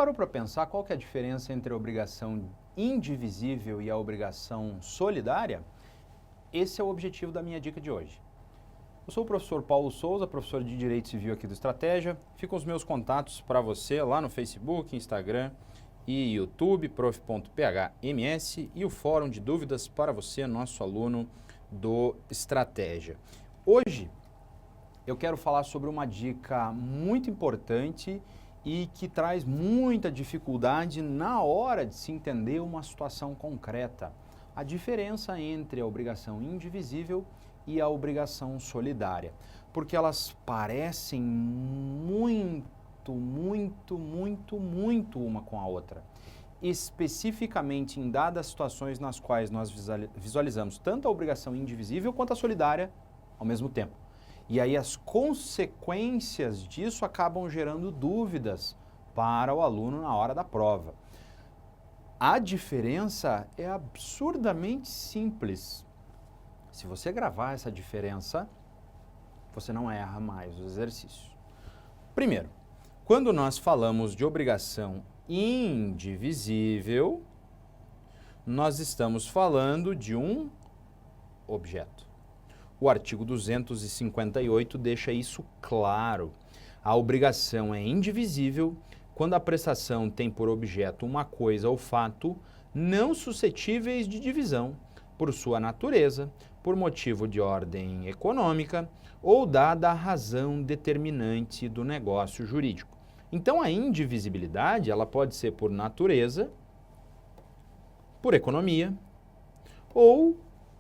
parou para pensar qual que é a diferença entre a obrigação indivisível e a obrigação solidária? Esse é o objetivo da minha dica de hoje. Eu sou o professor Paulo Souza, professor de Direito Civil aqui do Estratégia. Ficam os meus contatos para você lá no Facebook, Instagram e YouTube, prof.phms, e o fórum de dúvidas para você, nosso aluno do Estratégia. Hoje eu quero falar sobre uma dica muito importante e que traz muita dificuldade na hora de se entender uma situação concreta. A diferença entre a obrigação indivisível e a obrigação solidária. Porque elas parecem muito uma com a outra. Especificamente em dadas situações nas quais nós visualizamos tanto a obrigação indivisível quanto a solidária ao mesmo tempo. E aí as consequências disso acabam gerando dúvidas para o aluno na hora da prova. A diferença é absurdamente simples. Se você gravar essa diferença, você não erra mais os exercícios. Primeiro, quando nós falamos de obrigação indivisível, nós estamos falando de um objeto. O artigo 258 deixa isso claro. A obrigação é indivisível quando a prestação tem por objeto uma coisa ou fato não suscetíveis de divisão por sua natureza, por motivo de ordem econômica ou dada a razão determinante do negócio jurídico. Então a indivisibilidade ela pode ser por natureza, por economia ou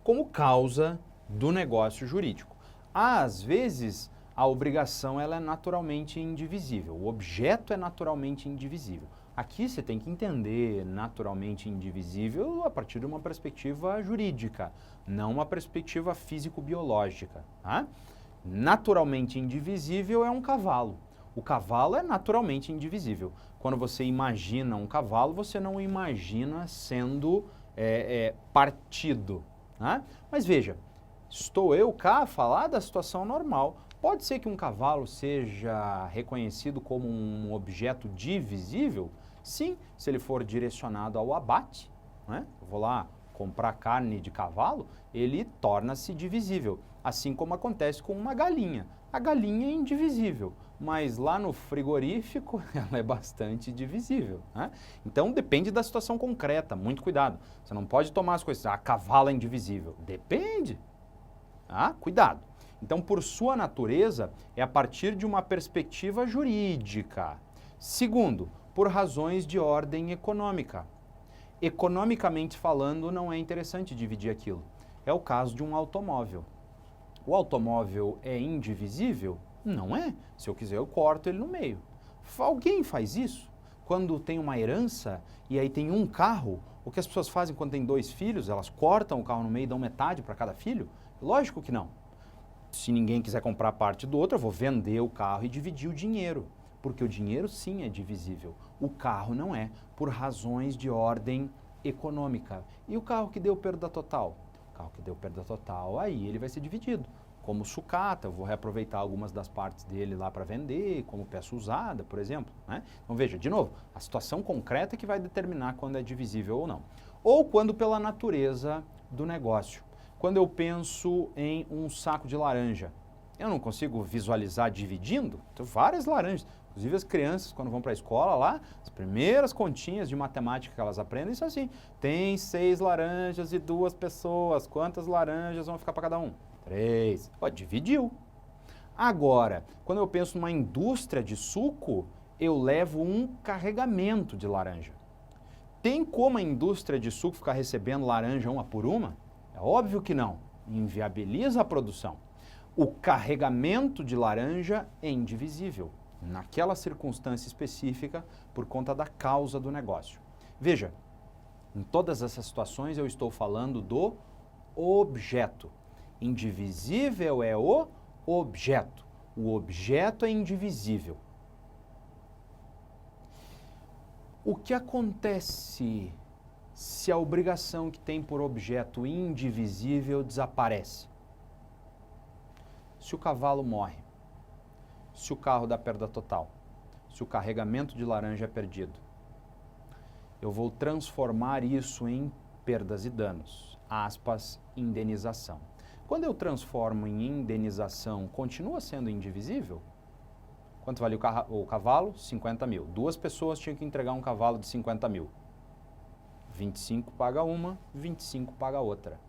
como causa do negócio jurídico. Às vezes, a obrigação ela é naturalmente indivisível, o objeto é naturalmente indivisível. Aqui você tem que entender naturalmente indivisível a partir de uma perspectiva jurídica, não uma perspectiva físico-biológica. Tá? Naturalmente indivisível é um cavalo. O cavalo é naturalmente indivisível. Quando você imagina um cavalo, você não imagina sendo partido. Tá? Mas veja, estou eu cá a falar da situação normal. Pode ser que um cavalo seja reconhecido como um objeto divisível? Sim, se ele for direcionado ao abate, né? Eu vou lá comprar carne de cavalo, ele torna-se divisível. Assim como acontece com uma galinha. A galinha é indivisível, mas lá no frigorífico ela é bastante divisível. Né? Então depende da situação concreta, muito cuidado. Você não pode tomar as coisas, cavalo é indivisível. Depende. Cuidado. Então, por sua natureza, é a partir de uma perspectiva jurídica. Segundo, por razões de ordem econômica. Economicamente falando, não é interessante dividir aquilo. É o caso de um automóvel. O automóvel é indivisível? Não é. Se eu quiser, eu corto ele no meio. Alguém faz isso? Quando tem uma herança e aí tem um carro, o que as pessoas fazem quando tem dois filhos? Elas cortam o carro no meio e dão metade para cada filho? Lógico que não. Se ninguém quiser comprar parte do outro, eu vou vender o carro e dividir o dinheiro. Porque o dinheiro sim é divisível. O carro não é, por razões de ordem econômica. E o carro que deu perda total? O carro que deu perda total, aí ele vai ser dividido. Como sucata, eu vou reaproveitar algumas das partes dele lá para vender, como peça usada, por exemplo. Né? Então veja, de novo, a situação concreta é que vai determinar quando é divisível ou não. Ou quando pela natureza do negócio. Quando eu penso em um saco de laranja, eu não consigo visualizar dividindo? Tem várias laranjas. Inclusive as crianças, quando vão para a escola lá, as primeiras continhas de matemática que elas aprendem são assim. Tem 6 laranjas e 2 pessoas. Quantas laranjas vão ficar para cada um? 3. Dividiu. Agora, quando eu penso numa indústria de suco, eu levo um carregamento de laranja. Tem como a indústria de suco ficar recebendo laranja uma por uma? É óbvio que não. Inviabiliza a produção. O carregamento de laranja é indivisível, naquela circunstância específica, por conta da causa do negócio. Veja, em todas essas situações eu estou falando do objeto. Indivisível é o objeto. O objeto é indivisível. O que acontece se a obrigação que tem por objeto indivisível desaparece? Se o cavalo morre, se o carro dá perda total, se o carregamento de laranja é perdido, eu vou transformar isso em perdas e danos, aspas, indenização. Quando eu transformo em indenização, continua sendo indivisível? Quanto vale o cavalo? 50 mil. 2 pessoas tinham que entregar um cavalo de 50 mil. 25 paga uma, 25 paga outra.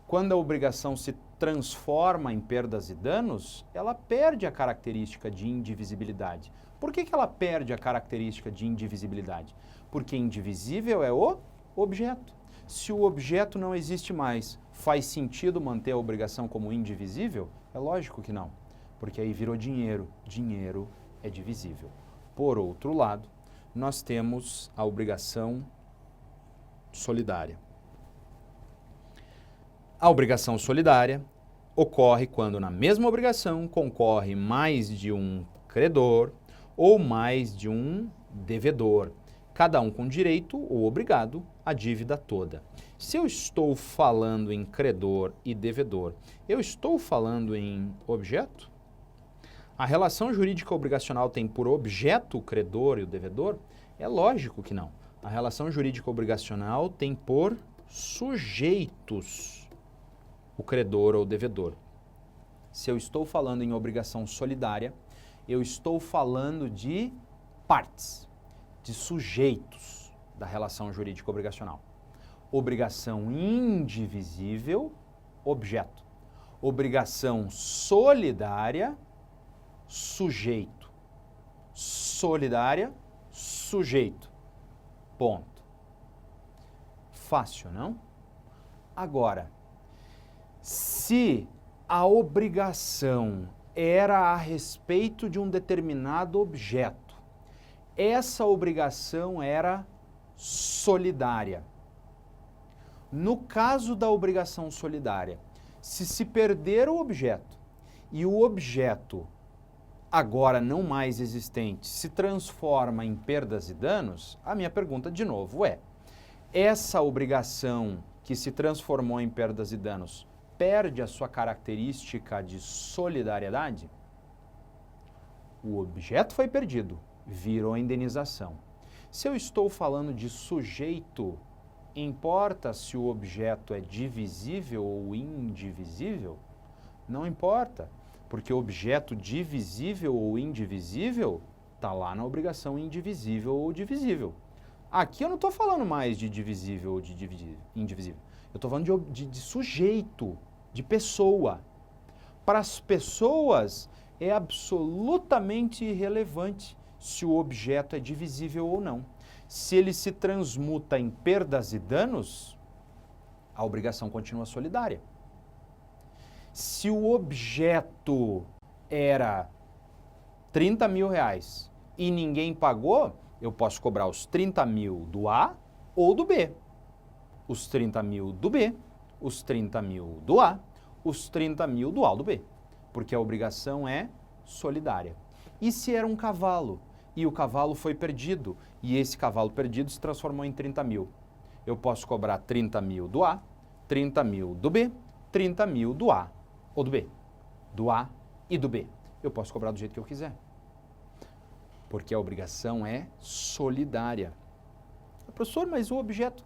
Quando a obrigação se transforma em perdas e danos, ela perde a característica de indivisibilidade. Por que ela perde a característica de indivisibilidade? Porque indivisível é o objeto. Se o objeto não existe mais, faz sentido manter a obrigação como indivisível? É lógico que não, porque aí virou dinheiro. Dinheiro é divisível. Por outro lado, nós temos a obrigação solidária. A obrigação solidária ocorre quando na mesma obrigação concorre mais de um credor ou mais de um devedor, cada um com direito ou obrigado à dívida toda. Se eu estou falando em credor e devedor, eu estou falando em objeto? A relação jurídica obrigacional tem por objeto o credor e o devedor? É lógico que não. A relação jurídica obrigacional tem por sujeitos o credor ou o devedor. Se eu estou falando em obrigação solidária, eu estou falando de partes, de sujeitos da relação jurídica obrigacional. Obrigação indivisível, objeto. Obrigação solidária, sujeito. Solidária, sujeito. Ponto. Fácil, não? Agora, se a obrigação era a respeito de um determinado objeto, essa obrigação era solidária. No caso da obrigação solidária, se perder o objeto e o objeto agora não mais existente se transforma em perdas e danos, a minha pergunta de novo é: essa obrigação que se transformou em perdas e danos perde a sua característica de solidariedade? O objeto foi perdido, virou indenização. Se eu estou falando de sujeito, importa se o objeto é divisível ou indivisível? Não importa, porque o objeto divisível ou indivisível está lá na obrigação indivisível ou divisível. Aqui eu não estou falando mais de divisível ou de indivisível. Eu estou falando de sujeito, de pessoa. Para as pessoas é absolutamente irrelevante se o objeto é divisível ou não. Se ele se transmuta em perdas e danos, a obrigação continua solidária. Se o objeto era 30 mil reais e ninguém pagou, eu posso cobrar os 30 mil do A ou do B. Os 30 mil do B, os 30 mil do A, os 30 mil do A ou do B. Porque a obrigação é solidária. E se era um cavalo e o cavalo foi perdido e esse cavalo perdido se transformou em 30 mil? Eu posso cobrar 30 mil do A, 30 mil do B, 30 mil do A ou do B. Do A e do B. Eu posso cobrar do jeito que eu quiser. Porque a obrigação é solidária. Professor, mas o objeto...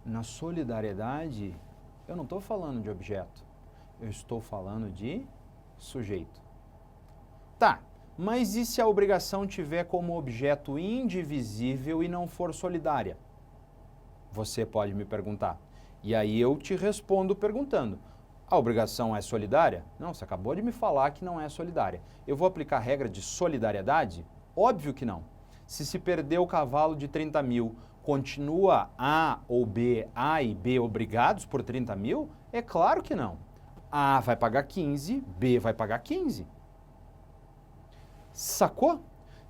Na solidariedade, eu não estou falando de objeto. Eu estou falando de sujeito. Tá, mas e se a obrigação tiver como objeto indivisível e não for solidária? Você pode me perguntar. E aí eu te respondo perguntando. A obrigação é solidária? Não, você acabou de me falar que não é solidária. Eu vou aplicar a regra de solidariedade? Óbvio que não. Se perder o cavalo de 30 mil, continua A e B obrigados por 30 mil? É claro que não. A vai pagar 15, B vai pagar 15. Sacou?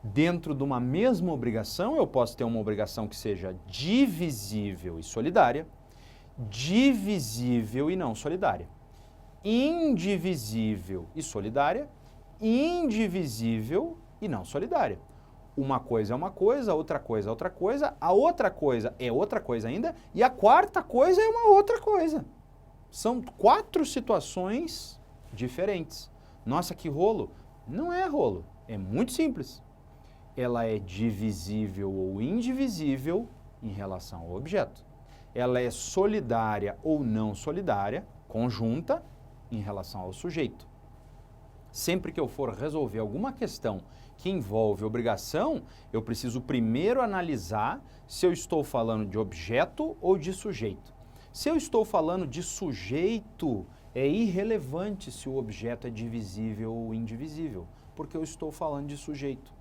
Dentro de uma mesma obrigação, eu posso ter uma obrigação que seja divisível e solidária, divisível e não solidária, indivisível e solidária, indivisível e não solidária. Uma coisa é uma coisa, outra coisa é outra coisa, a outra coisa é outra coisa ainda, e a quarta coisa é uma outra coisa. São 4 situações diferentes. Nossa, que rolo! Não é rolo, é muito simples. ela é divisível ou indivisível em relação ao objeto. Ela é solidária ou não solidária, conjunta, em relação ao sujeito. Sempre que eu for resolver alguma questão que envolve obrigação, eu preciso primeiro analisar se eu estou falando de objeto ou de sujeito. Se eu estou falando de sujeito, é irrelevante se o objeto é divisível ou indivisível, porque eu estou falando de sujeito.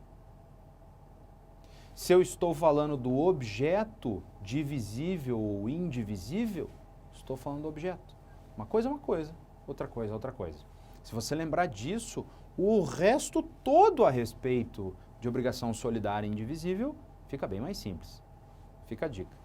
Se eu estou falando do objeto divisível ou indivisível, estou falando do objeto. Uma coisa é uma coisa, outra coisa é outra coisa. Se você lembrar disso, o resto todo a respeito de obrigação solidária e indivisível fica bem mais simples. Fica a dica.